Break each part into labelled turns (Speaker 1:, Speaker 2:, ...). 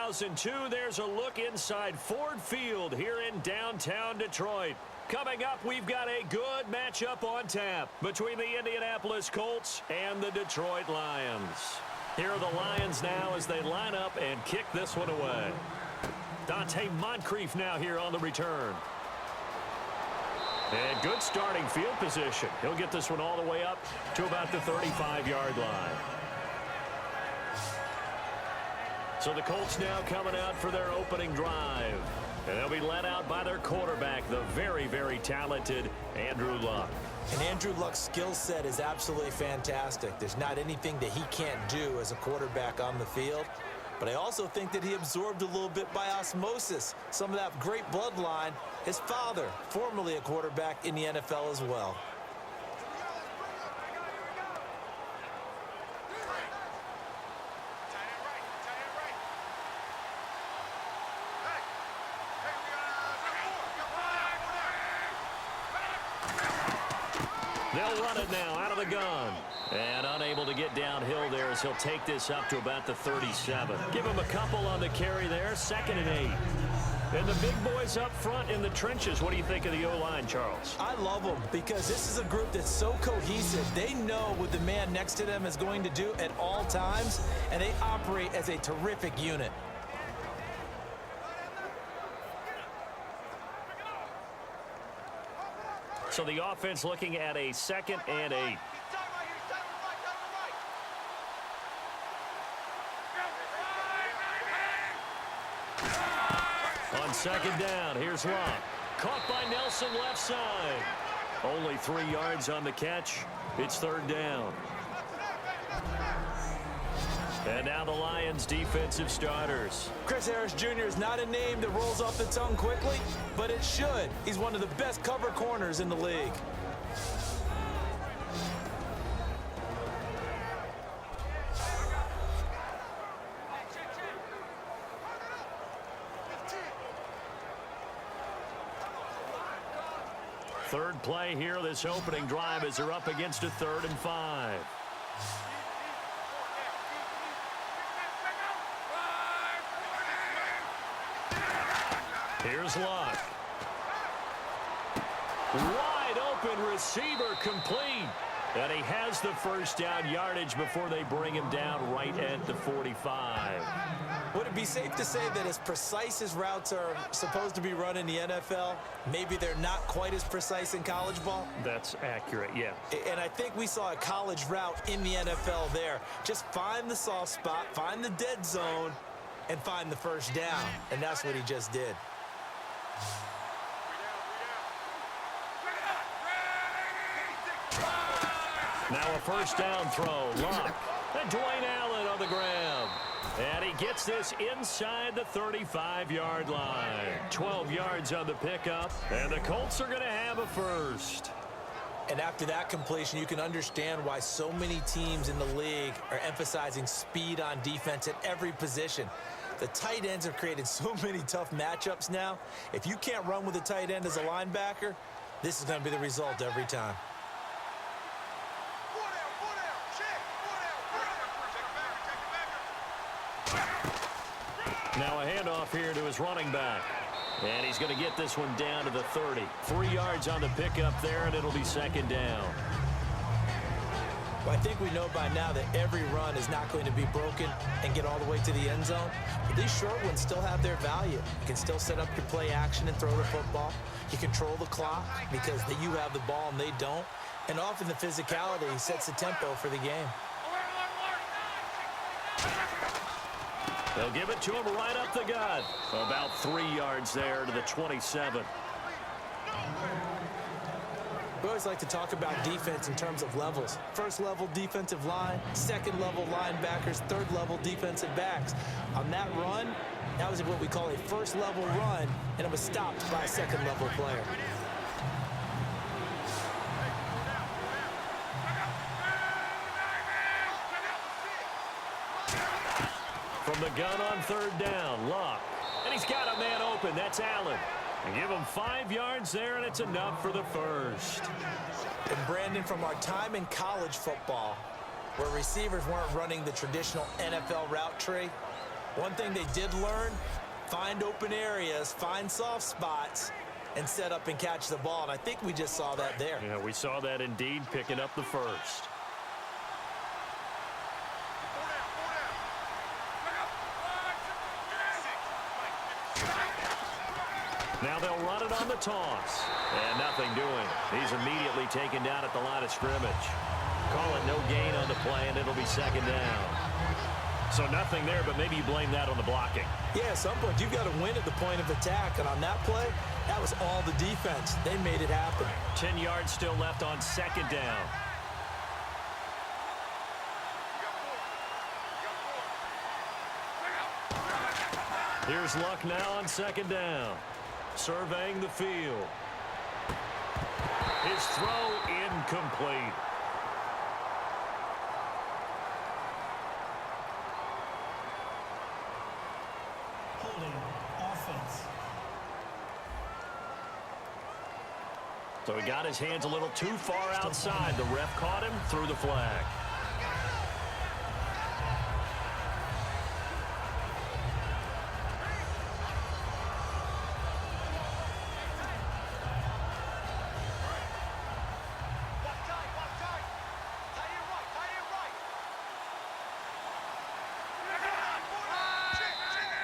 Speaker 1: 2002, there's a look inside Ford Field here in downtown Detroit. Coming up, we've got a good matchup on tap between the Indianapolis Colts and the Detroit Lions. Here are the Lions now as they line up and kick this one away. Dante Moncrief now here on the return. And good starting field position. He'll get this one all the way up to about the 35-yard line. So the Colts now coming out for their opening drive. And they'll be led out by their quarterback, the very, very talented Andrew Luck.
Speaker 2: And Andrew Luck's skill set is absolutely fantastic. There's not anything that he can't do as a quarterback on the field. But I also think that he absorbed a little bit by osmosis some of that great bloodline. His father, formerly a quarterback in the NFL as well.
Speaker 1: They'll run it now out of the gun. And unable to get downhill there as he'll take this up to about the 37. Give him a couple on the carry there, 2nd and 8. And the big boys up front in the trenches. What do you think of the O-line, Charles?
Speaker 2: I love them because this is a group that's so cohesive. They know what the man next to them is going to do at all times, and they operate as a terrific unit.
Speaker 1: So the offense looking at a 2nd and 8. On 2nd down, here's Luck. Caught by Nelson left side. Only 3 yards on the catch. It's 3rd down. And now the Lions defensive starters.
Speaker 2: Chris Harris Jr. is not a name that rolls off the tongue quickly, but it should. He's one of the best cover corners in the league.
Speaker 1: Third play here, this opening drive as they're up against a 3rd and 5. Here's Luck. Wide open receiver complete. And he has the first down yardage before they bring him down right at the 45.
Speaker 2: Would it be safe to say that as precise as routes are supposed to be run in the NFL, maybe they're not quite as precise in college ball?
Speaker 1: That's accurate, yeah.
Speaker 2: And I think we saw a college route in the NFL there. Just find the soft spot, find the dead zone, and find the first down. And that's what he just did.
Speaker 1: Now a first down throw. Luck. And Dwayne Allen on the grab. And he gets this inside the 35-yard line. 12 yards on the pickup. And the Colts are going to have a first.
Speaker 2: And after that completion, you can understand why so many teams in the league are emphasizing speed on defense at every position. The tight ends have created so many tough matchups now. If you can't run with a tight end as a linebacker, this is going to be the result every time.
Speaker 1: Now a handoff here to his running back. And he's going to get this one down to the 30. 3 yards on the pickup there, and it'll be 2nd down.
Speaker 2: Well, I think we know by now that every run is not going to be broken and get all the way to the end zone. But these short ones still have their value. You can still set up your play action and throw the football. You control the clock because you have the ball and they don't. And often the physicality sets the tempo for the game.
Speaker 1: They'll give it to him right up the gut. About 3 yards there to the 27.
Speaker 2: We always like to talk about defense in terms of levels. First level defensive line, second level linebackers, third level defensive backs. On that run, that was what we call a first level run, and it was stopped by a second level player.
Speaker 1: From the gun on 3rd down, Luck. And he's got a man open. That's Allen. And give him 5 yards there, and it's enough for the first.
Speaker 2: And Brandon, from our time in college football, where receivers weren't running the traditional NFL route tree, One thing they did learn, find open areas, find soft spots, and set up and catch the ball. And I think we just saw that there.
Speaker 1: Yeah, we saw that indeed, picking up the first. Now they'll run it on the toss. And nothing doing. He's immediately taken down at the line of scrimmage. Call it no gain on the play, and it'll be second down. So nothing there, but maybe you blame that on the blocking.
Speaker 2: Yeah, at some point, you've got to win at the point of attack. And on that play, that was all the defense. They made it happen.
Speaker 1: 10 yards still left on second down. Here's Luck now on second down. Surveying the field. His throw incomplete.
Speaker 3: Holding offense.
Speaker 1: So he got his hands a little too far outside. The ref caught him, threw the flag.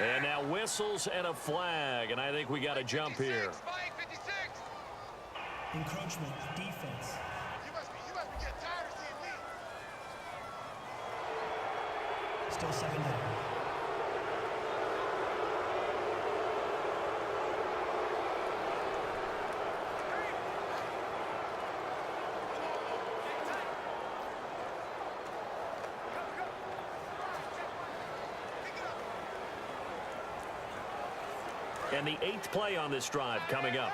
Speaker 1: And now whistles and a flag, and I think we got a jump here.
Speaker 3: Encroachment, defense.
Speaker 4: You must be getting tired of seeing me.
Speaker 3: Still second down.
Speaker 1: And the 8th play on this drive coming up.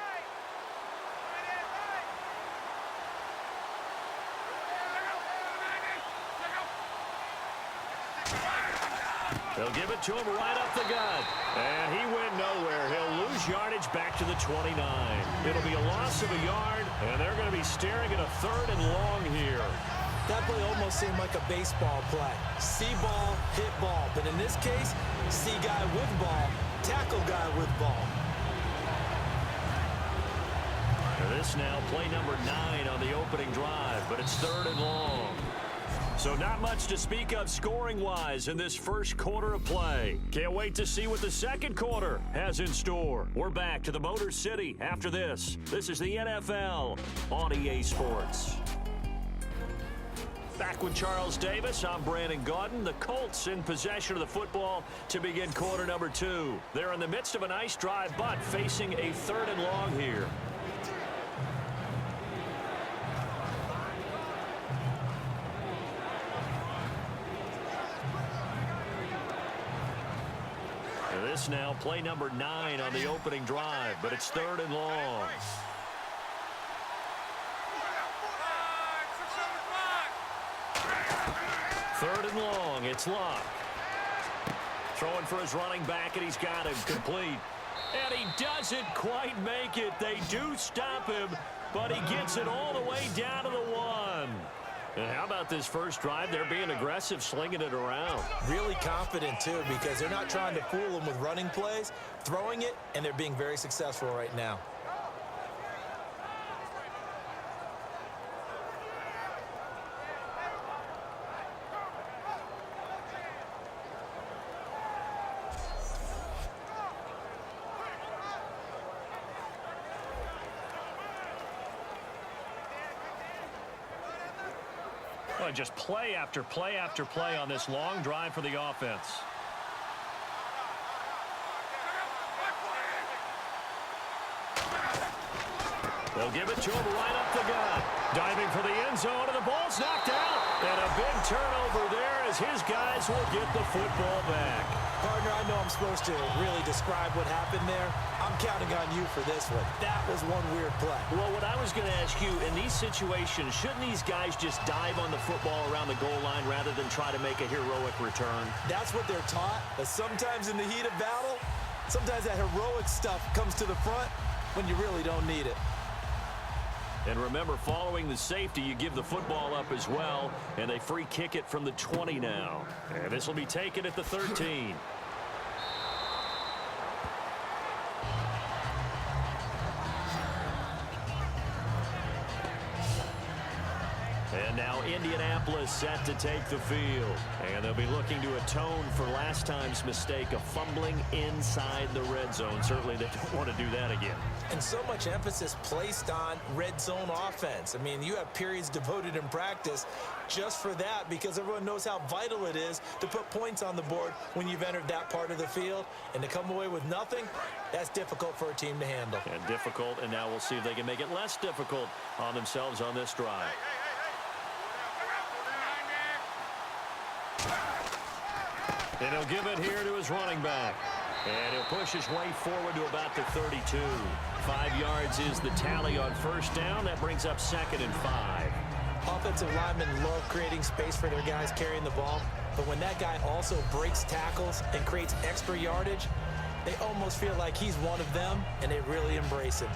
Speaker 1: They'll give it to him right up the gut. And he went nowhere. He'll lose yardage back to the 29. It'll be a loss of a yard, and they're going to be staring at a 3rd and long here.
Speaker 2: That play almost seemed like a baseball play. See ball, hit ball. But in this case, see guy with ball, tackle guy with ball.
Speaker 1: And this now play number 9 on the opening drive, but it's 3rd and long. So not much to speak of scoring-wise in this first quarter of play. Can't wait to see what the second quarter has in store. We're back to the Motor City after this. This is the NFL on EA Sports. Back with Charles Davis, I'm Brandon Gaudin. The Colts in possession of the football to begin quarter number 2. They're in the midst of a nice drive, but facing a 3rd and long here. And this now play number 9 on the opening drive, but it's 3rd and long. Third and long, it's Luck. Throwing for his running back, and he's got him complete. And he doesn't quite make it. They do stop him, but he gets it all the way down to the 1. And how about this first drive? They're being aggressive, slinging it around.
Speaker 2: Really confident, too, because they're not trying to fool them with running plays, throwing it, and they're being very successful right now.
Speaker 1: Well, just play after play after play on this long drive for the offense. They'll give it to him right up the gut. Diving for the end zone, and the ball's knocked out. And a big turnover there as his guys will get the football back.
Speaker 2: Partner, I know I'm supposed to really describe what happened there. I'm counting on you for this one. That was one weird play.
Speaker 1: Well, what I was going to ask you, in these situations, shouldn't these guys just dive on the football around the goal line rather than try to make a heroic return?
Speaker 2: That's what they're taught, but sometimes in the heat of battle, sometimes that heroic stuff comes to the front when you really don't need it.
Speaker 1: And remember, following the safety, you give the football up as well, and they free kick it from the 20 now. And this will be taken at the 13. Now Indianapolis set to take the field. And they'll be looking to atone for last time's mistake of fumbling inside the red zone. Certainly they don't want to do that again.
Speaker 2: And so much emphasis placed on red zone offense. I mean, you have periods devoted in practice just for that because everyone knows how vital it is to put points on the board when you've entered that part of the field. And to come away with nothing, that's difficult for a team to handle.
Speaker 1: And difficult, and now we'll see if they can make it less difficult on themselves on this drive. And he'll give it here to his running back. And he'll push his way forward to about the 32. 5 yards is the tally on first down. That brings up 2nd and 5.
Speaker 2: Offensive linemen love creating space for their guys carrying the ball. But when that guy also breaks tackles and creates extra yardage, they almost feel like he's one of them, and they really embrace him.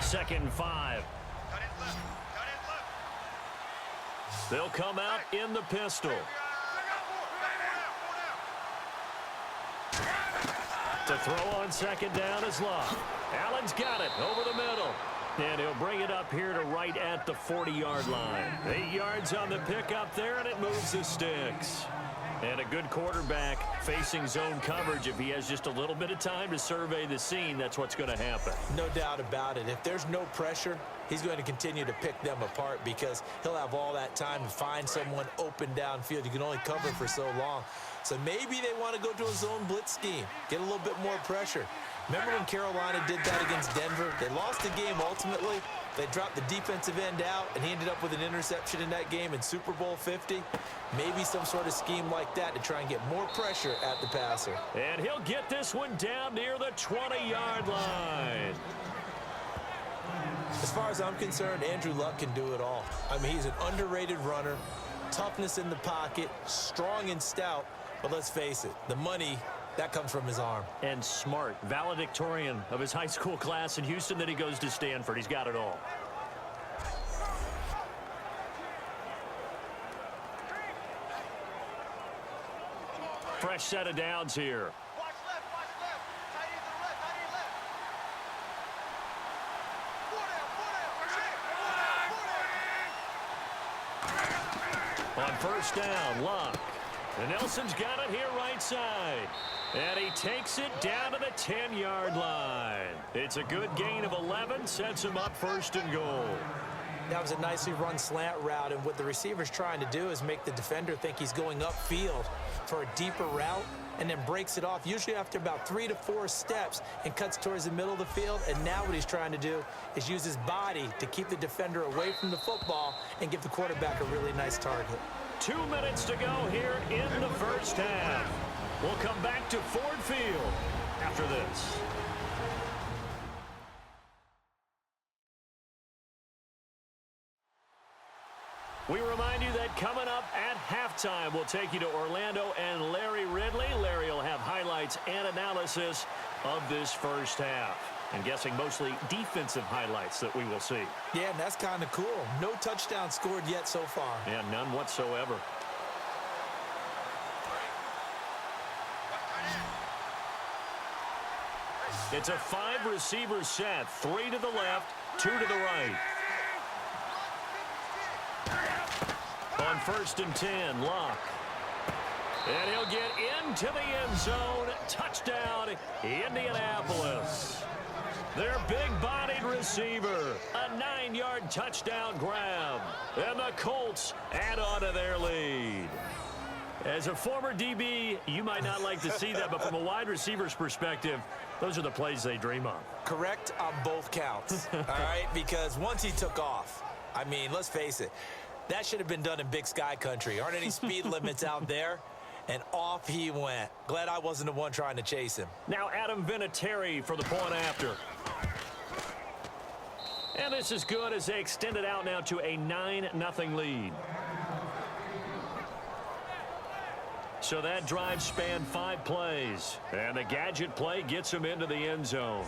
Speaker 1: Second and 5. They'll come out in the pistol. To throw on second down is Love. Allen's got it over the middle. And he'll bring it up here to right at the 40-yard line. 8 yards on the pickup there, and it moves the sticks. And a good quarterback facing zone coverage. If he has just a little bit of time to survey the scene, that's what's going to happen.
Speaker 2: No doubt about it. If there's no pressure, he's going to continue to pick them apart because he'll have all that time to find someone open downfield. You can only cover for so long. So maybe they want to go to a zone blitz scheme, get a little bit more pressure. Remember when Carolina did that against Denver? They lost the game ultimately. They dropped the defensive end out, and he ended up with an interception in that game in Super Bowl 50. Maybe some sort of scheme like that to try and get more pressure at the passer.
Speaker 1: And he'll get this one down near the 20-yard line.
Speaker 2: As far as I'm concerned, Andrew Luck can do it all. I mean, he's an underrated runner, toughness in the pocket, strong and stout. But let's face it, the money, that comes from his arm.
Speaker 1: And smart, valedictorian of his high school class in Houston. Then he goes to Stanford. He's got it all. Fresh set of downs here.
Speaker 4: Watch left, tight end to the left, tight end left. Four down,
Speaker 1: On first down, Luck. And Nelson's got it here right side. And he takes it down to the 10-yard line. It's a good gain of 11, sets him up 1st and goal.
Speaker 2: That was a nicely run slant route, and what the receiver's trying to do is make the defender think he's going upfield for a deeper route and then breaks it off, usually after about 3 to 4 steps, and cuts towards the middle of the field. And now what he's trying to do is use his body to keep the defender away from the football and give the quarterback a really nice target.
Speaker 1: 2 minutes to go here in the first half. We'll come back to Ford Field after this. We remind you that coming up at halftime, we'll take you to Orlando and Larry Ridley. Larry will have highlights and analysis of this first half. I'm guessing mostly defensive highlights that we will see.
Speaker 2: Yeah, and that's kind of cool. No touchdown scored yet so far.
Speaker 1: Yeah, none whatsoever. It's a 5-receiver set. 3 to the left, 2 to the right. On 1st and 10, Luck. And he'll get into the end zone. Touchdown, Indianapolis. Their big-bodied receiver. A 9-yard touchdown grab. And the Colts add on to their lead. As a former DB, you might not like to see that, but from a wide receiver's perspective, those are the plays they dream of.
Speaker 2: Correct on both counts, all right? Because once he took off, I mean, let's face it, that should have been done in Big Sky country. Aren't any speed limits out there? And off he went. Glad I wasn't the one trying to chase him.
Speaker 1: Now Adam Vinatieri for the point after. And this is good as they extend it out now to a 9-0 lead. So that drive spanned 5 plays. And the gadget play gets him into the end zone.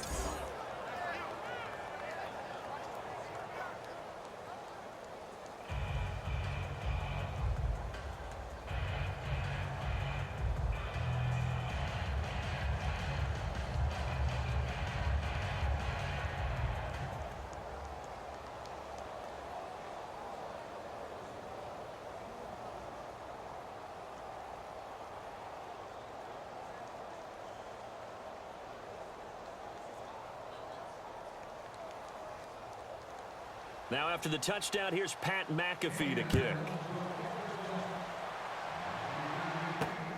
Speaker 1: Now after the touchdown, here's Pat McAfee to kick.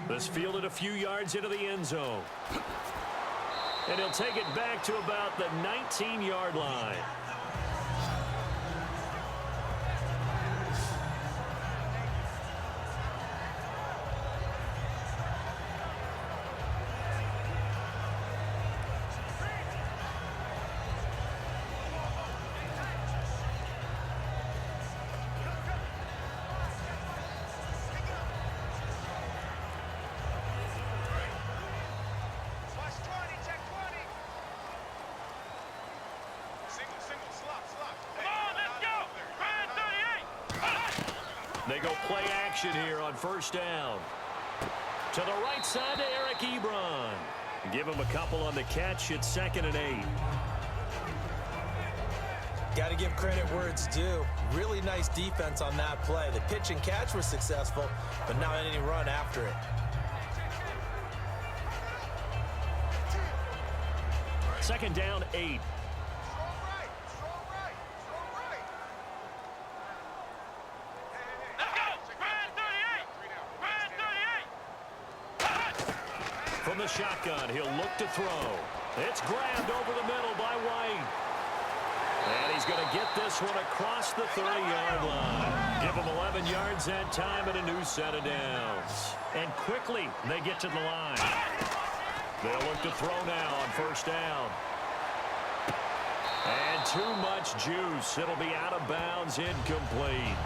Speaker 1: This fielded a few yards into the end zone. And he'll take it back to about the 19-yard line. They go play action here on first down. To the right side to Eric Ebron. Give him a couple on the catch. It's 2nd and 8.
Speaker 2: Got to give credit where it's due. Really nice defense on that play. The pitch and catch was successful, but not any run after it.
Speaker 1: 2nd down, 8. From the shotgun, he'll look to throw. It's grabbed over the middle by White. And he's going to get this one across the 30-yard line. Give him 11 yards that time and a new set of downs. And quickly, they get to the line. They'll look to throw now on first down. And too much juice. It'll be out of bounds, incomplete.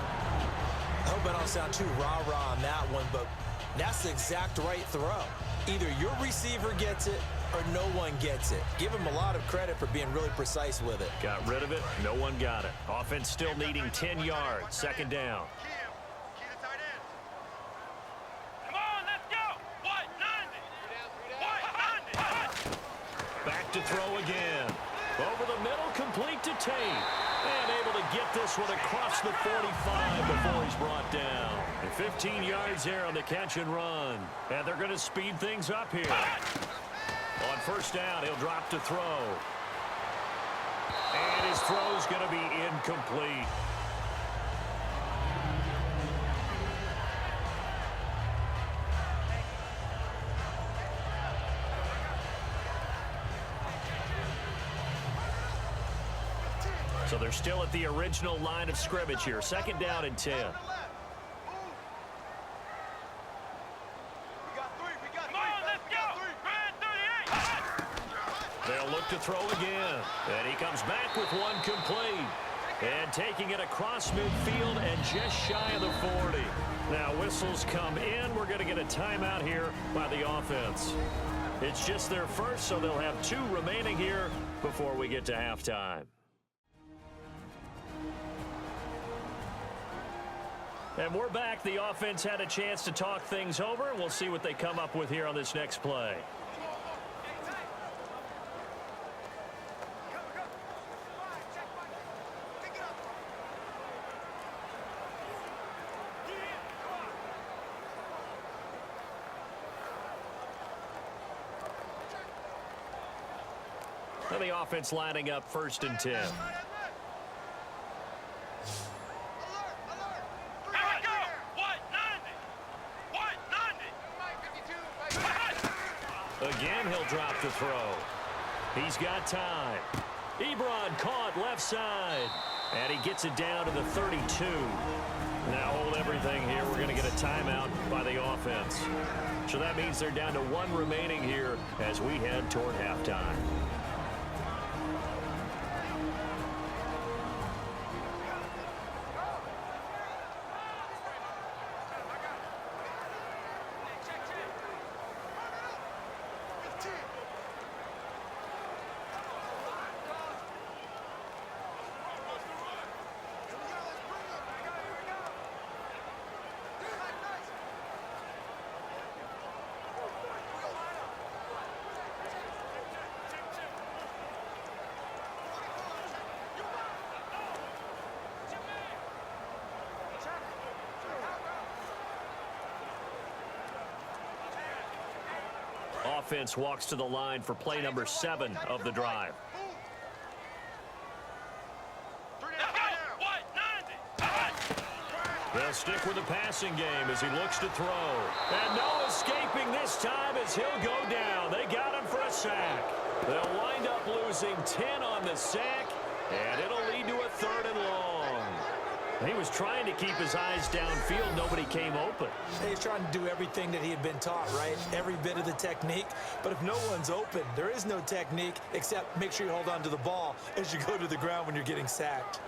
Speaker 2: I hope I don't sound too rah-rah on that one, but that's the exact right throw. Either your receiver gets it or no one gets it. Give him a lot of credit for being really precise with it.
Speaker 1: Got rid of it. No one got it. Offense still needing 10 yards. 2nd down.
Speaker 4: Key to tight end.
Speaker 5: Come on, let's go. What? 90. What? 90.
Speaker 1: Back to throw again. Over the middle, complete to Tate. And able to get this one across the 45 before he's brought down. And 15 yards there on the catch and run. And they're going to speed things up here. On first down, he'll drop to throw. And his throw's going to be incomplete. So they're still at the original line of scrimmage here. 2nd down and 10.
Speaker 4: We got three.
Speaker 5: Come on, let's go. Red 38.
Speaker 1: They'll look to throw again. And he comes back with one complete. And taking it across midfield and just shy of the 40. Now whistles come in. We're going to get a timeout here by the offense. It's just their first, so they'll have 2 remaining here before we get to halftime. And we're back. The offense had a chance to talk things over. We'll see what they come up with here on this next play. And the offense lining up 1st and 10. Again, he'll drop the throw. He's got time. Ebron caught left side. And he gets it down to the 32. Now hold everything here. We're going to get a timeout by the offense. So that means they're down to 1 remaining here as we head toward halftime. Offense walks to the line for play number 7 of the drive. They'll stick with the passing game as he looks to throw. And no escaping this time as he'll go down. They got him for a sack. They'll wind up losing 10 on the sack, and it'll lead to a 3rd and long. He was trying to keep his eyes downfield. Nobody came open.
Speaker 2: He's trying to do everything that he had been taught, right? Every bit of the technique. But if no one's open, there is no technique except make sure you hold on to the ball as you go to the ground when you're getting sacked.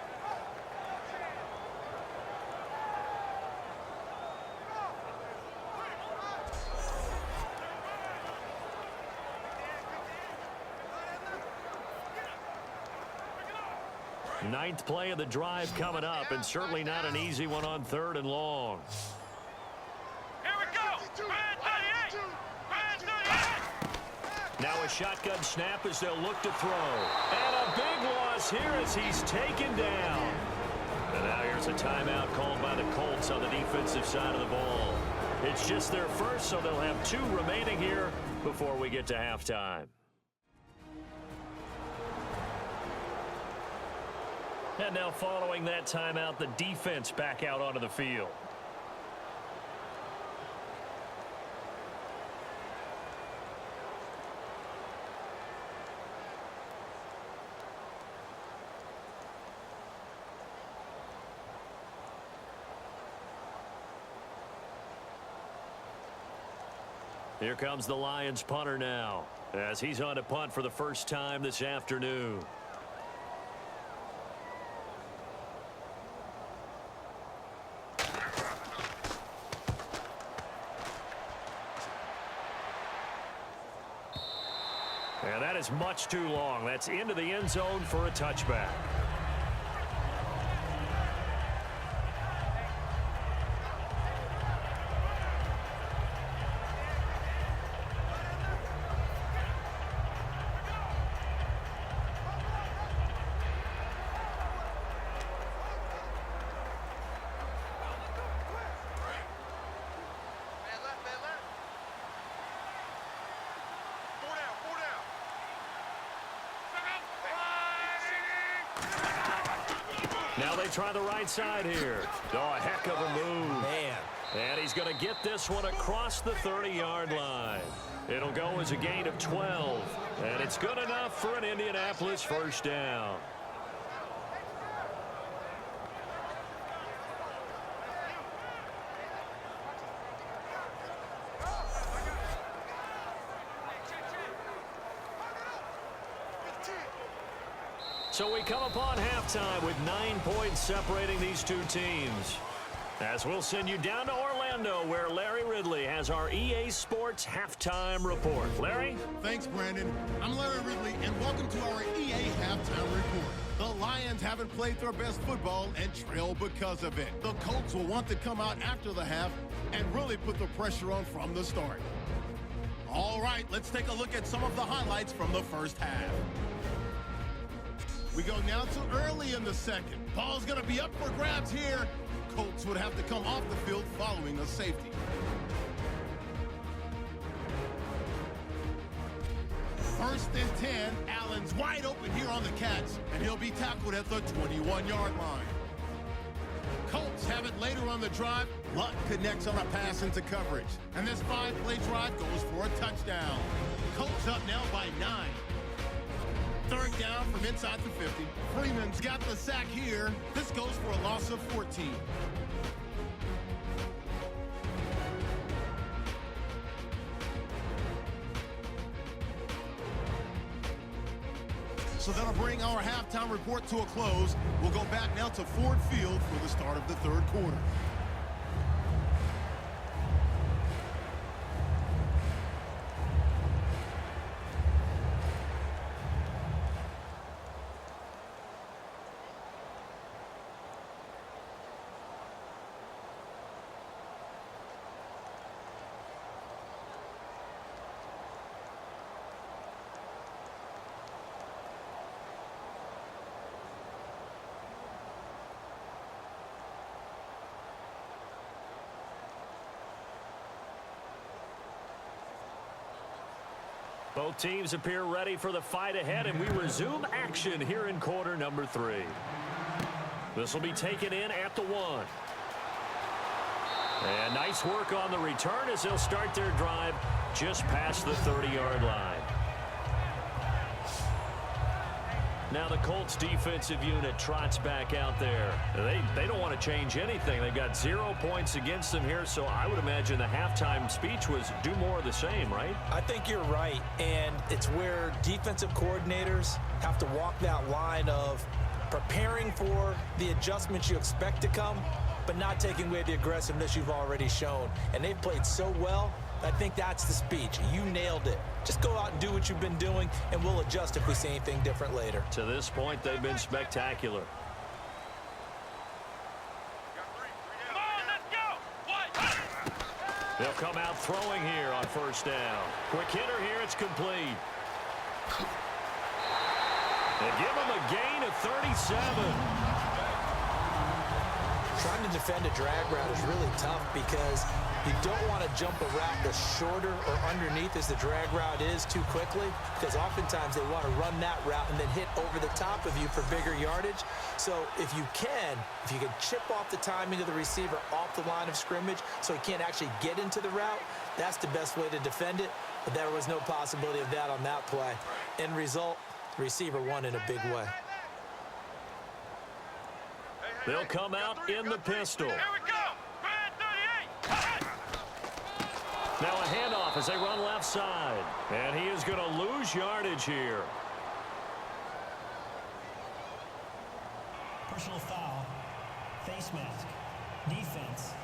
Speaker 1: Ninth play of the drive coming up, and certainly not an easy one on 3rd and long.
Speaker 5: Here we go. Man 38. Man 38.
Speaker 1: Now a shotgun snap as they'll look to throw. And a big loss here as he's taken down. And now here's a timeout called by the Colts on the defensive side of the ball. It's just their first, so they'll have 2 remaining here before we get to halftime. And now following that timeout, the defense back out onto the field. Here comes the Lions punter now, as he's on to punt for the first time this afternoon. And that is much too long. That's into the end zone for a touchback. Now they try the right side here. Oh, a heck of a move.
Speaker 2: Man.
Speaker 1: And he's going to get this one across the 30-yard line. It'll go as a gain of 12. And it's good enough for an Indianapolis first down. So we come upon halftime with 9 points separating these two teams. As we'll send you down to Orlando, where Larry Ridley has our EA Sports Halftime Report. Larry?
Speaker 6: Thanks, Brandon. I'm Larry Ridley, and welcome to our EA Halftime Report. The Lions haven't played their best football and trail because of it. The Colts will want to come out after the half and really put the pressure on from the start. All right, let's take a look at some of the highlights from the first half. We go now to early in the second. Ball's going to be up for grabs here. Colts would have to come off the field following a safety. First and 10. Allen's wide open here on the catch, and he'll be tackled at the 21-yard line. Colts have it later on the drive. Luck connects on a pass into coverage. And this 5-play drive goes for a touchdown. Colts up now by 9. Third down from inside the 50. Freeman's got the sack here. This goes for a loss of 14. So that'll bring our halftime report to a close. We'll go back now to Ford Field for the start of the third quarter.
Speaker 1: Both teams appear ready for the fight ahead, and we resume action here in quarter number 3. This will be taken in at the 1. And nice work on the return as they'll start their drive just past the 30-yard line. Now the Colts defensive unit trots back out there. They don't want to change anything. They've got 0 points against them here, so I would imagine the halftime speech was do more of the same, right?
Speaker 2: I think you're right, and it's where defensive coordinators have to walk that line of preparing for the adjustments you expect to come, but not taking away the aggressiveness you've already shown. And they've played so well, I think that's the speech. You nailed it. Just go out and do what you've been doing, and we'll adjust if we see anything different later.
Speaker 1: To this point, they've been spectacular.
Speaker 5: Come on, let's go.
Speaker 1: They'll come out throwing here on first down. Quick hitter here, it's complete. They give him a gain of 37.
Speaker 2: Trying to defend a drag route is really tough because you don't want to jump a route that's shorter or underneath as the drag route is too quickly, because oftentimes they want to run that route and then hit over the top of you for bigger yardage. So if you can chip off the timing of the receiver off the line of scrimmage so he can't actually get into the route, that's the best way to defend it. But there was no possibility of that on that play. End result, the receiver won in a big way.
Speaker 1: They'll come out in the pistol.
Speaker 5: Here we go. Brand 38.
Speaker 1: Now a handoff as they run left side. And he is going to lose yardage here.
Speaker 3: Personal foul. Face mask. Defense.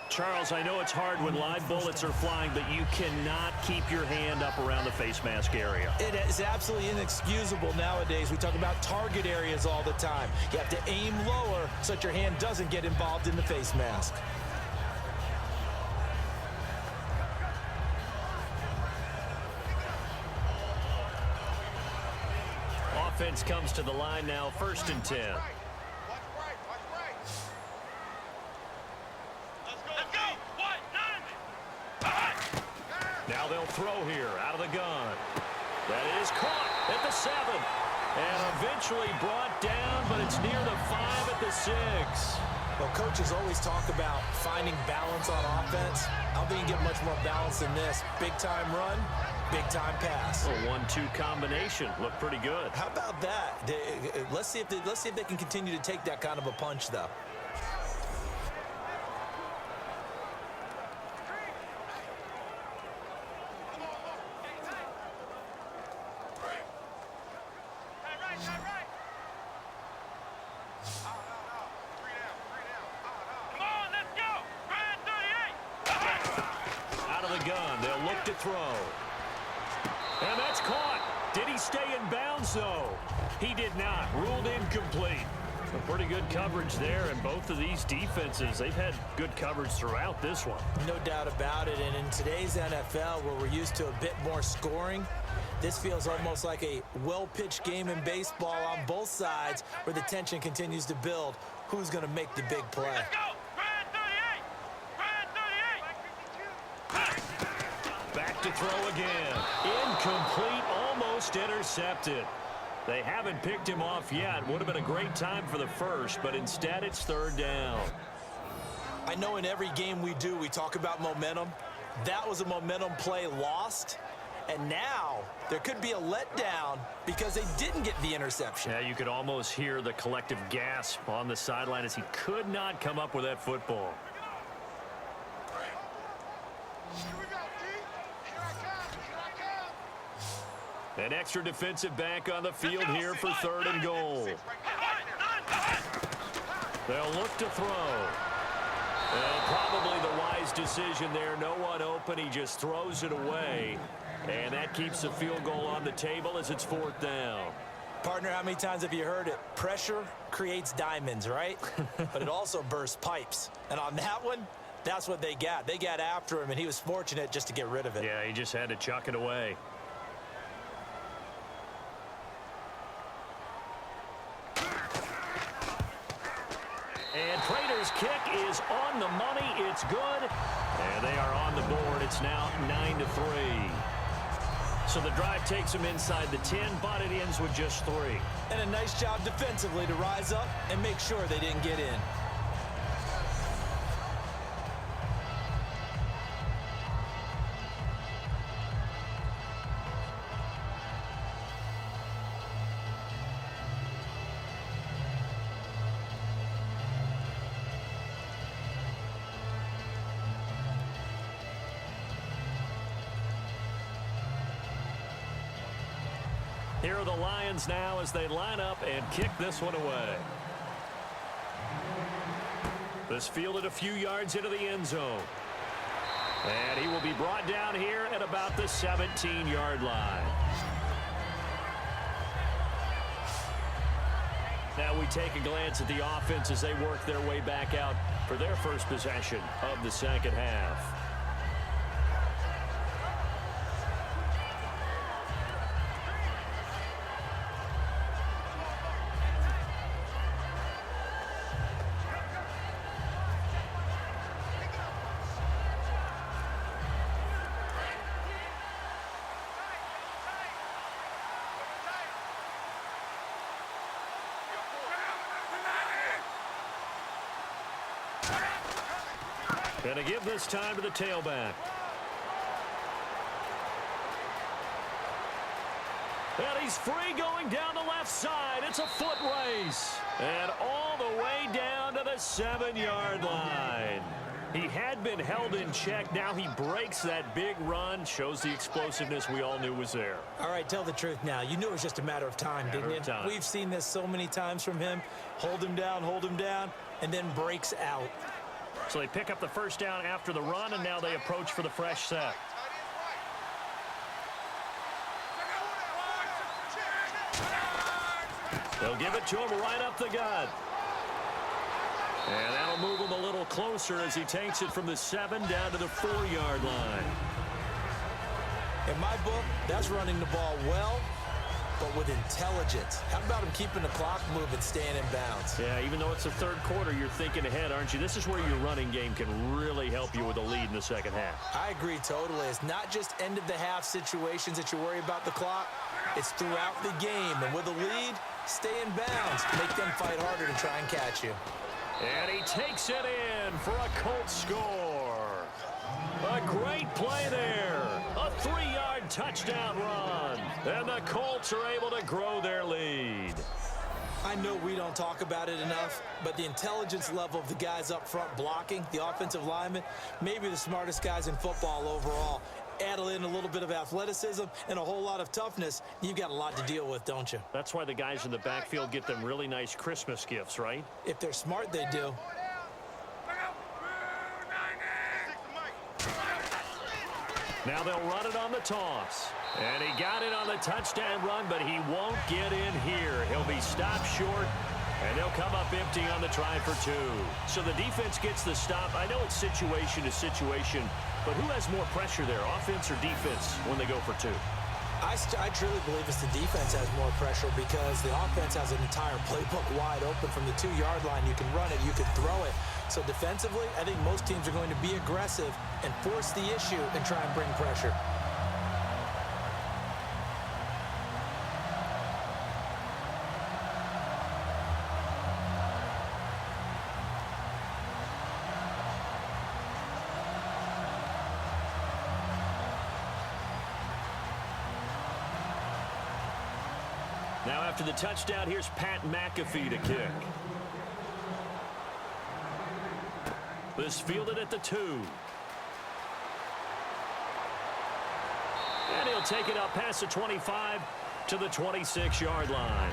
Speaker 1: Charles, I know it's hard when live bullets are flying, but you cannot keep your hand up around the face mask area.
Speaker 2: It is absolutely inexcusable nowadays. We talk about target areas all the time. You have to aim lower so that your hand doesn't get involved in the face mask.
Speaker 1: Offense comes to the line now, 1st and 10.
Speaker 4: Watch right, watch right.
Speaker 5: Let's go. What? 90.
Speaker 1: Now they'll throw here out of the gun. That is caught at the 7. And eventually brought down, but it's near the 5 at the 6.
Speaker 2: Well, coaches always talk about finding balance on offense. I don't think you get much more balance than this. Big-time run, big-time pass.
Speaker 1: A 1-2 combination. Looked pretty good.
Speaker 2: How about that? Let's see if they can continue to take that kind of a punch, though.
Speaker 5: Come on, let's go. Brand 38.
Speaker 1: Out of the gun, they'll look to throw. And that's caught. Did he stay in bounds, though? He did not. Ruled incomplete. Some pretty good coverage there, and both of these defenses, they've had good coverage throughout this one.
Speaker 2: No doubt about it, and in today's NFL, where we're used to a bit more scoring, this feels almost like a well-pitched game in baseball on both sides where the tension continues to build. Who's going to make the big play?
Speaker 5: Let's go. Brand 38. Brand 38.
Speaker 1: Back to throw again. Incomplete, almost intercepted. They haven't picked him off yet. Would have been a great time for the first, but instead it's 3rd down.
Speaker 2: I know in every game we do, we talk about momentum. That was a momentum play lost. And now there could be a letdown because they didn't get the interception.
Speaker 1: Yeah, you could almost hear the collective gasp on the sideline as he could not come up with that football.
Speaker 4: Here we go, D. Here I come. Here I come.
Speaker 1: An extra defensive back on the field here for 3rd and goal. They'll look to throw. And probably the wise decision there. No one open. He just throws it away. And that keeps the field goal on the table as it's 4th down.
Speaker 2: Partner, how many times have you heard it? Pressure creates diamonds, right? But it also bursts pipes. And on that one, that's what they got. They got after him, and he was fortunate just to get rid of it.
Speaker 1: Yeah, he just had to chuck it away. And Prater's kick is on the money. It's good. And they are on the board. It's now 9-3. So the drive takes him inside the 10, but it ends with just 3.
Speaker 2: And a nice job defensively to rise up and make sure they didn't get in.
Speaker 1: Here are the Lions now as they line up and kick this one away. This fielded a few yards into the end zone. And he will be brought down here at about the 17-yard line. Now we take a glance at the offense as they work their way back out for their first possession of the second half. And to give this time to the tailback. And he's free going down the left side. It's a foot race. And all the way down to the 7-yard line. He had been held in check. Now he breaks that big run. Shows the explosiveness we all knew was there.
Speaker 2: All right, tell the truth now. You knew it was just a matter of time, didn't you? We've seen this so many times from him. Hold him down, and then breaks out.
Speaker 1: So they pick up the first down after the run, and now they approach for the fresh set. They'll give it to him right up the gut. And that'll move him a little closer as he takes it from the 7 down to the 4-yard line.
Speaker 2: In my book, that's running the ball well, but with intelligence. How about him keeping the clock moving, staying in bounds?
Speaker 1: Yeah, even though it's the third quarter, you're thinking ahead, aren't you? This is where your running game can really help you with a lead in the second half.
Speaker 2: I agree totally. It's not just end-of-the-half situations that you worry about the clock. It's throughout the game. And with a lead, stay in bounds. Make them fight harder to try and catch you.
Speaker 1: And he takes it in for a Colts score. A great play there. A 3-yard touchdown run. And the Colts are able to grow their lead.
Speaker 2: I know we don't talk about it enough, but the intelligence level of the guys up front blocking, the offensive linemen, maybe the smartest guys in football overall. Add in a little bit of athleticism and a whole lot of toughness, you've got a lot to deal with, don't you?
Speaker 1: That's why the guys in the backfield get them really nice Christmas gifts, right?
Speaker 2: If they're smart, they do.
Speaker 1: Now they'll run it on the toss. And he got it on the touchdown run, but he won't get in here. He'll be stopped short, and they'll come up empty on the try for 2. So the defense gets the stop. I know it's situation to situation, but who has more pressure there, offense or defense, when they go for 2?
Speaker 2: I truly believe it's the defense has more pressure because the offense has an entire playbook wide open from the 2-yard line. You can run it, you can throw it. So defensively, I think most teams are going to be aggressive and force the issue and try and bring pressure.
Speaker 1: Now after the touchdown, here's Pat McAfee to kick. This fielded at the 2. And he'll take it up past the 25 to the 26-yard line.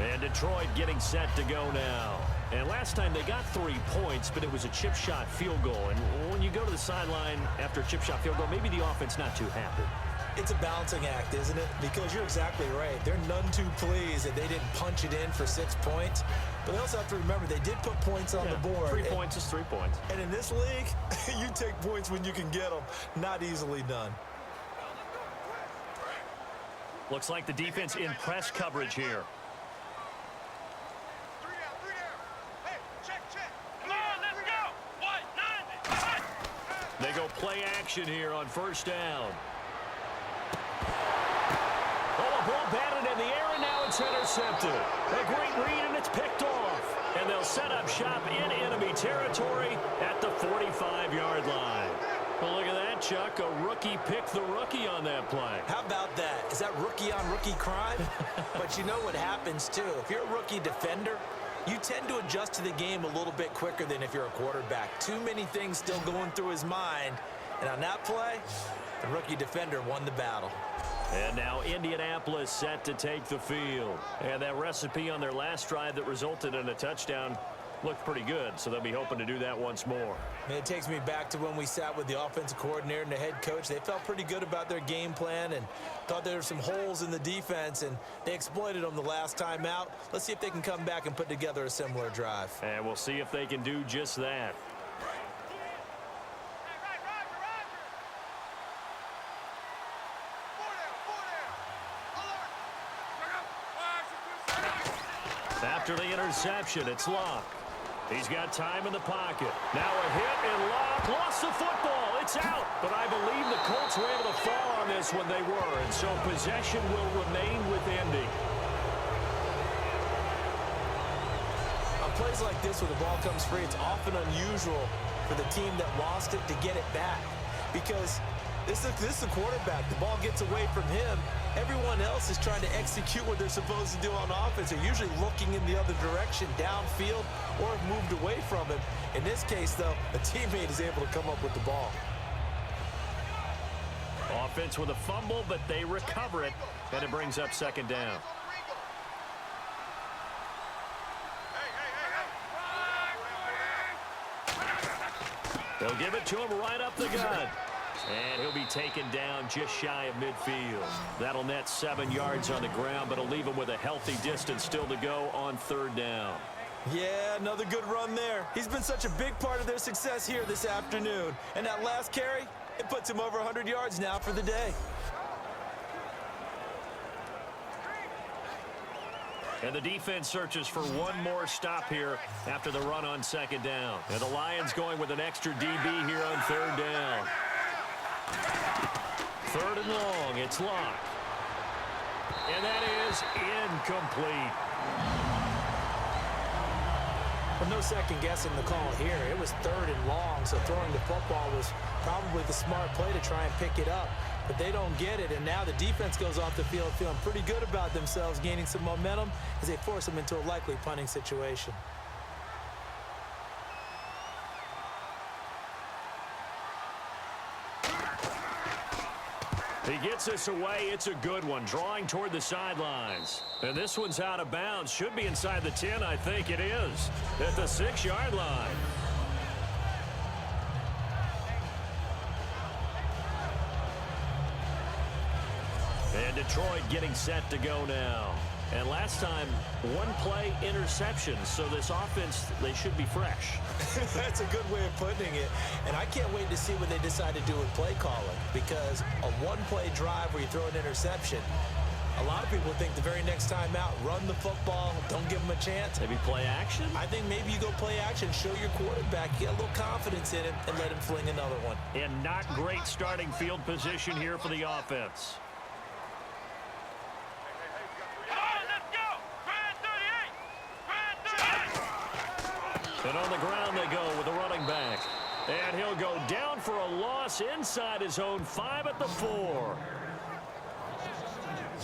Speaker 1: And Detroit getting set to go now. And last time they got 3 points, but it was a chip shot field goal. And when you go to the sideline after a chip shot field goal, maybe the offense not too happy.
Speaker 2: It's a balancing act, isn't it? Because you're exactly right. They're none too pleased that they didn't punch it in for 6 points. But they also have to remember they did put points on the board.
Speaker 1: 3 points is 3 points.
Speaker 2: And in this league, you take points when you can get them. Not easily done.
Speaker 1: Looks like the defense in press coverage here.
Speaker 5: Come on, let's go. 190.
Speaker 1: They go play action here on first down. Oh, a ball batted in the air, and now it's intercepted. A great read, and it's picked off. And they'll set up shop in enemy territory at the 45-yard line. Well, look at that, Chuck. A rookie picked the rookie on that play.
Speaker 2: How about that? Is that rookie-on-rookie crime? But you know what happens, too. If you're a rookie defender, you tend to adjust to the game a little bit quicker than if you're a quarterback. Too many things still going through his mind. And on that play, the rookie defender won the battle.
Speaker 1: And now Indianapolis set to take the field. And that recipe on their last drive that resulted in a touchdown looked pretty good, so they'll be hoping to do that once more.
Speaker 2: And it takes me back to when we sat with the offensive coordinator and the head coach. They felt pretty good about their game plan and thought there were some holes in the defense, and they exploited them the last time out. Let's see if they can come back and put together a similar drive.
Speaker 1: And we'll see if they can do just that. After the interception, it's Locke. He's got time in the pocket. Now a hit, and Locke lost the football. It's out. But I believe the Colts were able to fall on this when they were, and so possession will remain with Indy.
Speaker 2: On plays like this where the ball comes free, it's often unusual for the team that lost it to get it back. Because this is the quarterback. The ball gets away from him. Everyone else is trying to execute what they're supposed to do on offense. They're usually looking in the other direction, downfield, or have moved away from him. In this case, though, a teammate is able to come up with the ball.
Speaker 1: Offense with a fumble, but they recover it, and it brings up second down. They'll give it to him right up the gut. And he'll be taken down just shy of midfield. That'll net 7 yards on the ground, but it'll leave him with a healthy distance still to go on third down.
Speaker 2: Yeah, another good run there. He's been such a big part of their success here this afternoon. And that last carry, it puts him over 100 yards now for the day.
Speaker 1: And the defense searches for one more stop here after the run on second down. And the Lions going with an extra DB here on third down. Third and long, it's Locke. And that is incomplete.
Speaker 2: Well, no second guessing the call here. It was third and long, so throwing the football was probably the smart play to try and pick it up. But they don't get it, and now the defense goes off the field feeling pretty good about themselves, gaining some momentum as they force them into a likely punting situation.
Speaker 1: He gets this away. It's a good one, drawing toward the sidelines. And this one's out of bounds. Should be inside the 10, I think it is, at the 6-yard line. And Detroit getting set to go now. And last time, one play interception. So this offense, they should be fresh.
Speaker 2: That's a good way of putting it. And I can't wait to see what they decide to do with play calling. Because a one-play drive where you throw an interception, a lot of people think the very next time out, run the football, don't give them a chance.
Speaker 1: Maybe play action?
Speaker 2: I think maybe you go play action, show your quarterback, get a little confidence in him, and let him fling another one.
Speaker 1: And not great starting field position here for the offense. And on the ground they go with the running back. And he'll go down for a loss inside his own 5 at the 4.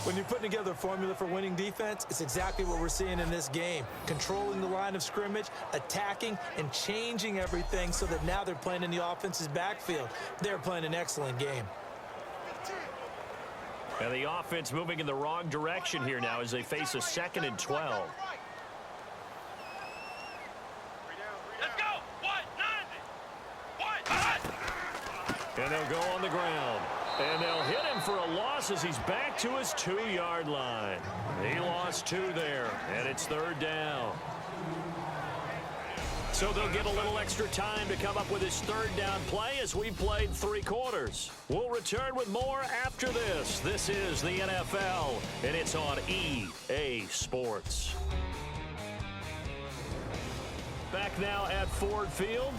Speaker 2: When you're putting together a formula for winning defense, it's exactly what we're seeing in this game. Controlling the line of scrimmage, attacking, and changing everything so that now they're playing in the offense's backfield. They're playing an excellent game.
Speaker 1: And the offense moving in the wrong direction here now as they face a 2nd and 12. And they'll go on the ground. And they'll hit him for a loss as he's back to his 2-yard line. He lost 2 there, and it's third down. So they'll get a little extra time to come up with his third down play as we played 3 quarters. We'll return with more after this. This is the NFL, and it's on EA Sports. Back now at Ford Field.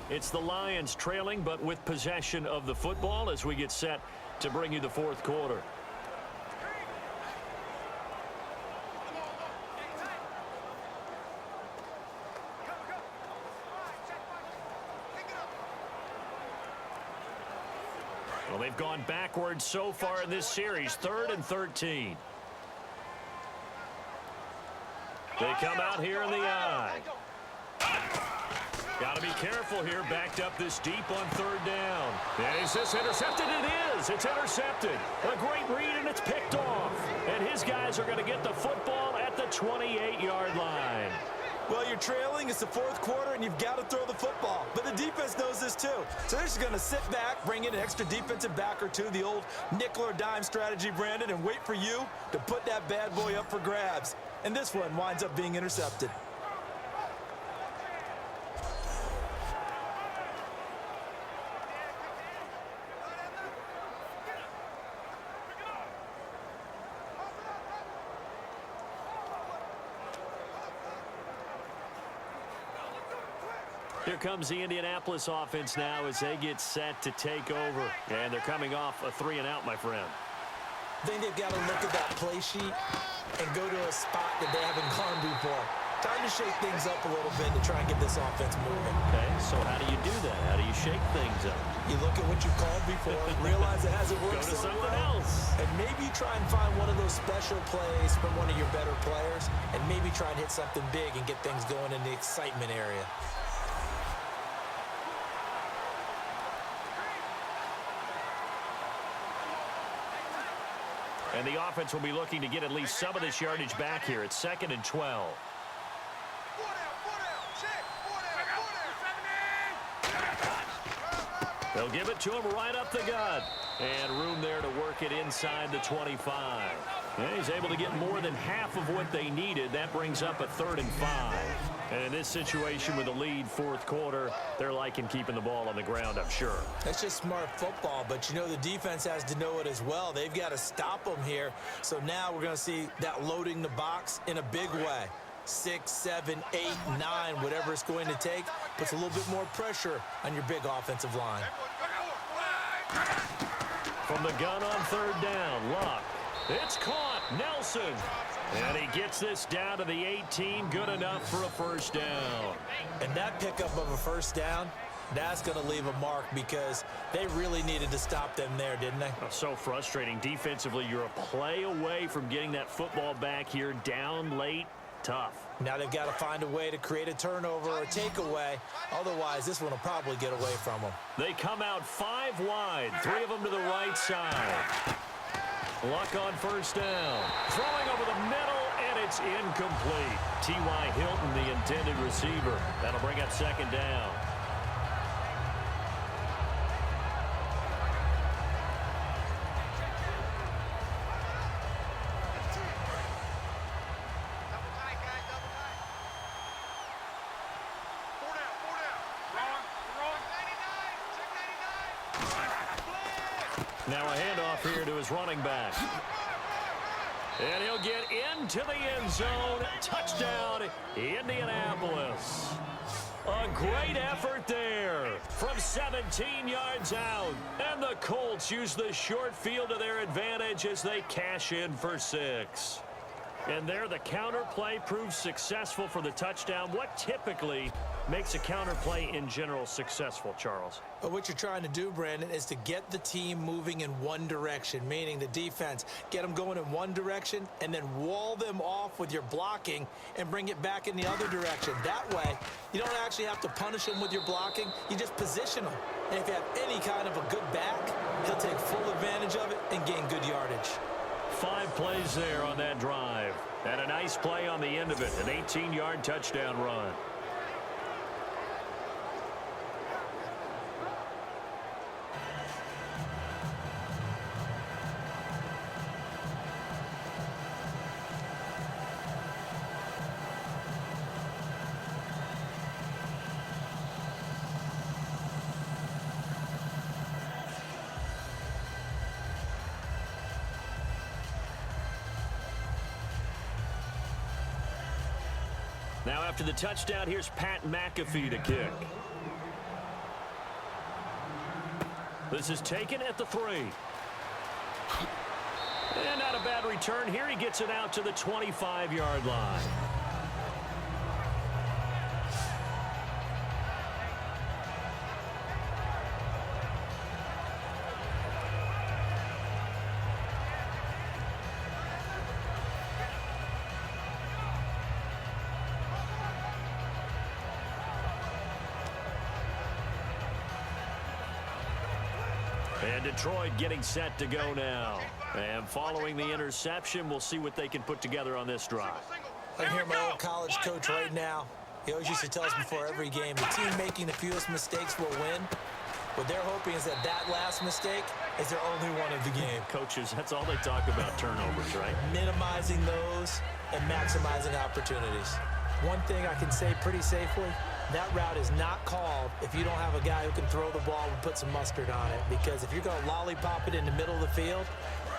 Speaker 1: It's the Lions trailing, but with possession of the football as we get set to bring you the fourth quarter. Well, they've gone backwards so far in this series, 3rd and 13. They come out here in the eye. Got to be careful here, backed up this deep on 3rd down. And is this intercepted? It is. It's intercepted. A great read, and it's picked off. And his guys are going to get the football at the 28-yard line.
Speaker 2: Well, you're trailing. It's the fourth quarter, and you've got to throw the football. But the defense knows this, too. So they're just going to sit back, bring in an extra defensive back or two, the old nickel or dime strategy, Brandon, and wait for you to put that bad boy up for grabs. And this one winds up being intercepted.
Speaker 1: Here comes the Indianapolis offense now as they get set to take over. And they're coming off a 3-and-out, my friend.
Speaker 2: I think they've got to look at that play sheet and go to a spot that they haven't gone before. Time to shake things up a little bit to try and get this offense moving.
Speaker 1: Okay, so how do you do that? How do you shake things up?
Speaker 2: You look at what you called before, realize it hasn't worked
Speaker 1: Go to
Speaker 2: so
Speaker 1: something
Speaker 2: well,
Speaker 1: else.
Speaker 2: and maybe try and find one of those special plays from one of your better players, and maybe try and hit something big and get things going in the excitement area.
Speaker 1: And the offense will be looking to get at least some of this yardage back here. It's 2nd and 12. They'll give it to him right up the gut. And room there to work it inside the 25. And he's able to get more than half of what they needed. That brings up a 3rd and 5. And in this situation with a lead, fourth quarter, they're liking keeping the ball on the ground, I'm sure.
Speaker 2: That's just smart football, but you know the defense has to know it as well. They've got to stop them here. So now we're going to see that loading the box in a big way. 6, 7, 8, 9, whatever it's going to take, puts a little bit more pressure on your big offensive line.
Speaker 1: From the gun on 3rd down, Luck. It's caught. Nelson. And he gets this down to the 18. Good enough for a first down.
Speaker 2: And that pickup of a first down, that's going to leave a mark because they really needed to stop them there, didn't they?
Speaker 1: Oh, so frustrating. Defensively, you're a play away from getting that football back here. Down late. Tough.
Speaker 2: Now they've got to find a way to create a turnover or a takeaway. Otherwise, this one will probably get away from them.
Speaker 1: They come out 5 wide. 3 of them to the right side. Luck on first down. Throwing over the middle, and it's incomplete. T.Y. Hilton, the intended receiver. That'll bring up 2nd down. Now a handoff here to his running back. And he'll get into the end zone. Touchdown, Indianapolis. A great effort there from 17 yards out. And the Colts use the short field to their advantage as they cash in for 6. And there the counter play proves successful for the touchdown. What typically makes a counter play in general successful, Charles?
Speaker 2: But what you're trying to do, Brandon, is to get the team moving in one direction, meaning the defense. Get them going in one direction and then wall them off with your blocking and bring it back in the other direction. That way, you don't actually have to punish them with your blocking. You just position them. And if you have any kind of a good back, he'll take full advantage of it and gain good yardage.
Speaker 1: 5 plays there on that drive. And a nice play on the end of it. An 18-yard touchdown run. Now after the touchdown, here's Pat McAfee to kick. This is taken at the 3. And not a bad return here. He gets it out to the 25-yard line. And Detroit getting set to go now. And following the interception, we'll see what they can put together on this drive.
Speaker 2: I can hear my old college coach right now. He always used to tell us before every game, the team making the fewest mistakes will win. What they're hoping is that last mistake is their only one of the game.
Speaker 1: Coaches, that's all they talk about, turnovers, right?
Speaker 2: Minimizing those and maximizing opportunities. One thing I can say pretty safely, that route is not called if you don't have a guy who can throw the ball and put some mustard on it. Because if you're going to lollipop it in the middle of the field,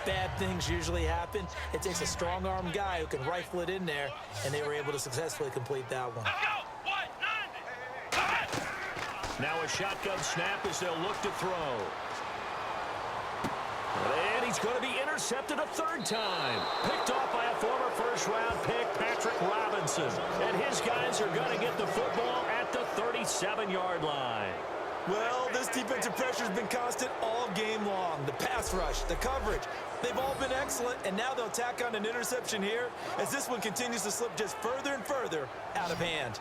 Speaker 2: bad things usually happen. It takes a strong-arm guy who can rifle it in there, and they were able to successfully complete that one.
Speaker 1: Now a shotgun snap as they'll look to throw. And he's going to be intercepted a third time. Picked off by a former first-round pick, Patrick Robinson. And his guys are going to get the football at the 37-yard line.
Speaker 2: Well, this defensive pressure has been constant all game long. The pass rush, the coverage, they've all been excellent, and now they'll tack on an interception here as this one continues to slip just further and further out of hand.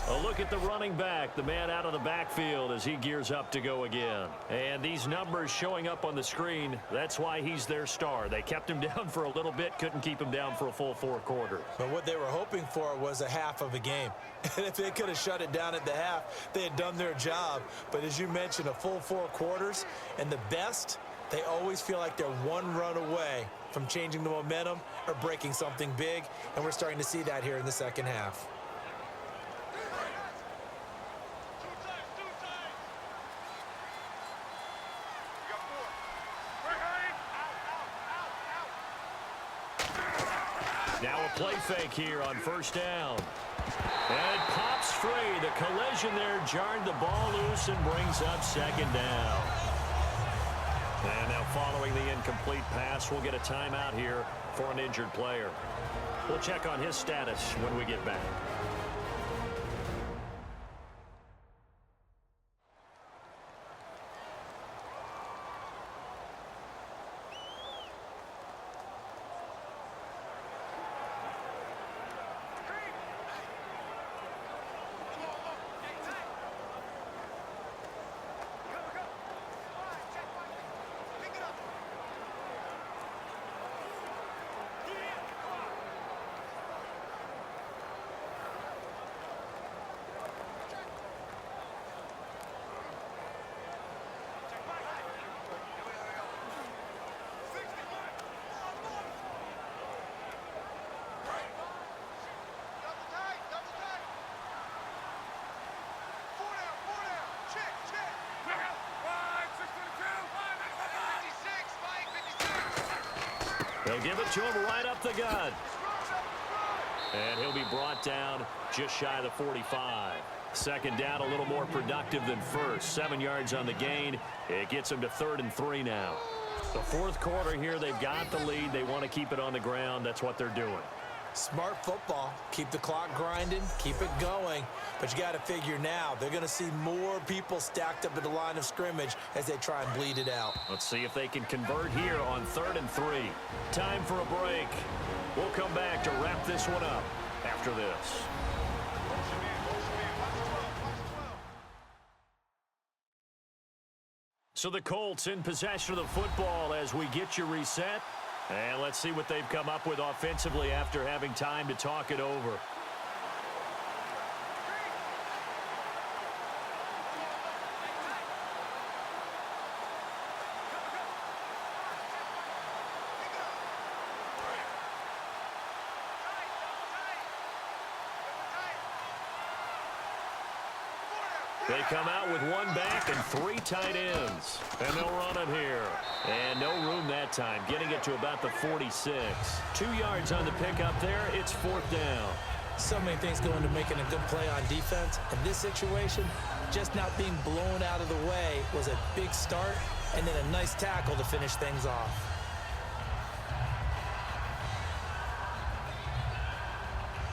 Speaker 1: A look at the running back, the man out of the backfield as he gears up to go again. And these numbers showing up on the screen, that's why he's their star. They kept him down for a little bit, couldn't keep him down for a full 4 quarters.
Speaker 2: But what they were hoping for was a half of a game. And if they could have shut it down at the half, they had done their job. But as you mentioned, a full 4 quarters, and the best, they always feel like they're one run away from changing the momentum or breaking something big, and we're starting to see that here in the second half.
Speaker 1: Now a play fake here on first down. And it pops free. The collision there jarred the ball loose and brings up second down. And now following the incomplete pass, we'll get a timeout here for an injured player. We'll check on his status when we get back. They'll give it to him right up the gut. And he'll be brought down just shy of the 45. Second down, a little more productive than first. 7 yards on the gain. It gets them to 3rd and 3 now. The 4th quarter here, they've got the lead. They want to keep it on the ground. That's what they're doing.
Speaker 2: Smart football. Keep the clock grinding. Keep it going. But you got to figure now, they're going to see more people stacked up at the line of scrimmage as they try and bleed it out.
Speaker 1: Let's see if they can convert here on 3rd and 3. Time for a break. We'll come back to wrap this one up after this. So the Colts in possession of the football as we get you reset. And let's see what they've come up with offensively after having time to talk it over. They come out with 1 back and 3 tight ends. And they'll run it here. And no room that time, getting it to about the 46. 2 yards on the pickup there. It's 4th down.
Speaker 2: So many things go into making a good play on defense. In this situation, just not being blown out of the way was a big start, and then a nice tackle to finish things off.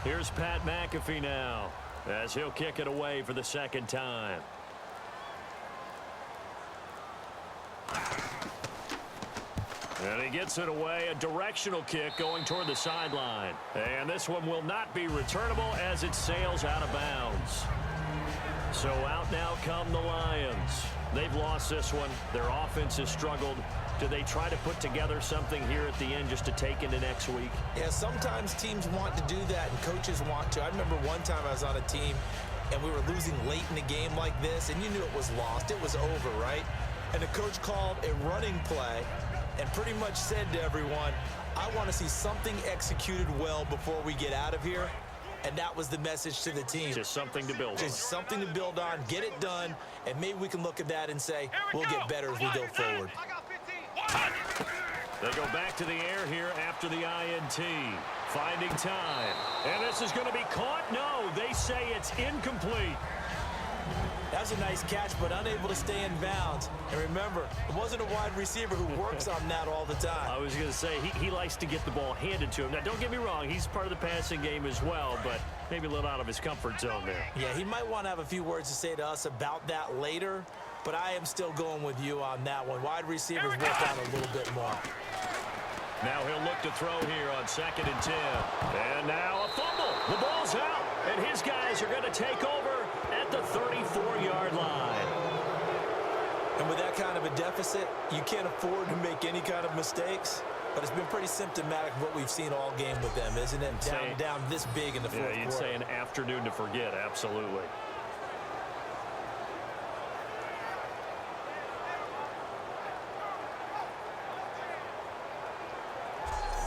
Speaker 1: Here's Pat McAfee now, as he'll kick it away for the second time. And he gets it away, a directional kick going toward the sideline. And this one will not be returnable as it sails out of bounds. So out now come the Lions. They've lost this one. Their offense has struggled. Do they try to put together something here at the end just to take into next week?
Speaker 2: Yeah, sometimes teams want to do that and coaches want to. I remember one time I was on a team and we were losing late in the game like this, and you knew it was lost. It was over, right? And the coach called a running play and pretty much said to everyone, I want to see something executed well before we get out of here. And that was the message to the team.
Speaker 1: Just something to build on.
Speaker 2: Just something to build on, get it done, and maybe we can look at that and say, we'll get better as we go forward.
Speaker 4: I got 15.
Speaker 1: They go back to the air here after the INT. Finding time. And this is going to be caught? No, they say it's incomplete.
Speaker 2: That's a nice catch, but unable to stay in bounds. And remember, it wasn't a wide receiver who works on that all the time.
Speaker 1: I was going to say, he likes to get the ball handed to him. Now, don't get me wrong, he's part of the passing game as well, but maybe a little out of his comfort zone there.
Speaker 2: Yeah, he might want to have a few words to say to us about that later, but I am still going with you on that one. Wide receivers work on a little bit more.
Speaker 1: Now he'll look to throw here on 2nd and 10. And now a fumble. The ball's out, and his guys are going to take over at the 34-yard line.
Speaker 2: And with that kind of a deficit, you can't afford to make any kind of mistakes. But it's been pretty symptomatic of what we've seen all game with them, isn't it? Down this big in the fourth quarter.
Speaker 1: Yeah, you'd say an afternoon to forget, absolutely.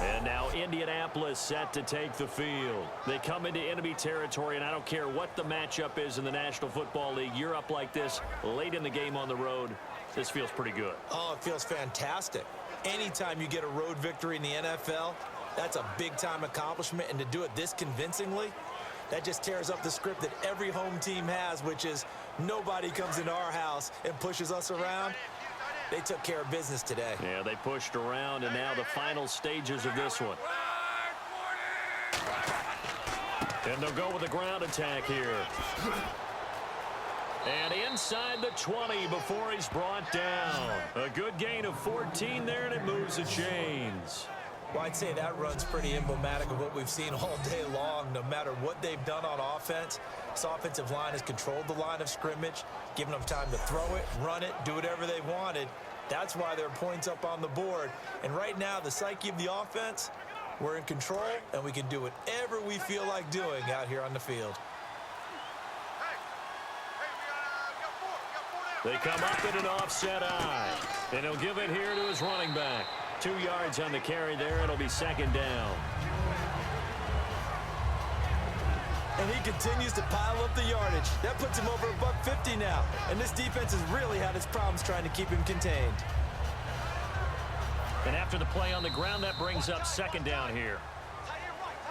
Speaker 1: And now Indianapolis set to take the field. They come into enemy territory, and I don't care what the matchup is in the National Football League. You're up like this late in the game on the road. This feels pretty good.
Speaker 2: Oh, it feels fantastic. Anytime you get a road victory in the NFL, that's a big-time accomplishment. And to do it this convincingly, that just tears up the script that every home team has, which is nobody comes into our house and pushes us around. They took care of business today.
Speaker 1: Yeah, they pushed around, and now the final stages of this one. And they'll go with a ground attack here. And inside the 20 before he's brought down. A good gain of 14 there, and it moves the chains.
Speaker 2: Well, I'd say that run's pretty emblematic of what we've seen all day long. No matter what they've done on offense, this offensive line has controlled the line of scrimmage, given them time to throw it, run it, do whatever they wanted. That's why there are points up on the board. And right now, the psyche of the offense, we're in control, and we can do whatever we feel like doing out here on the field.
Speaker 1: They come up in an offset eye. And he'll give it here to his running back. 2 yards on the carry there. It'll be 2nd down.
Speaker 2: And he continues to pile up the yardage. That puts him over $150 now. And this defense has really had its problems trying to keep him contained.
Speaker 1: And after the play on the ground, that brings up 2nd down here.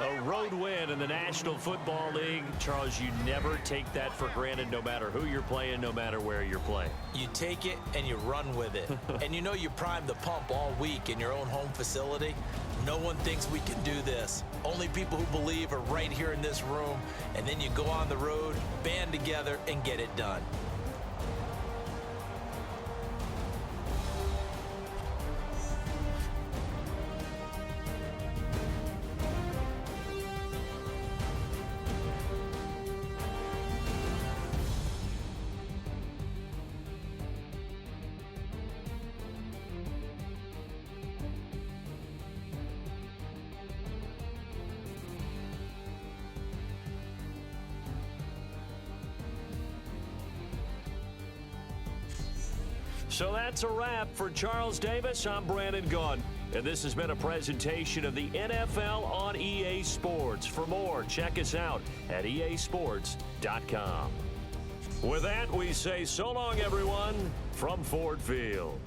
Speaker 1: A road win in the National Football League. Charles, you never take that for granted, no matter who you're playing, no matter where you're playing.
Speaker 2: You take it and you run with it. And you know you primed the pump all week in your own home facility. No one thinks we can do this. Only people who believe are right here in this room. And then you go on the road, band together, and get it done.
Speaker 1: So that's a wrap for Charles Davis. I'm Brandon Gaudin, and this has been a presentation of the NFL on EA Sports. For more, check us out at easports.com. With that, we say so long, everyone, from Ford Field.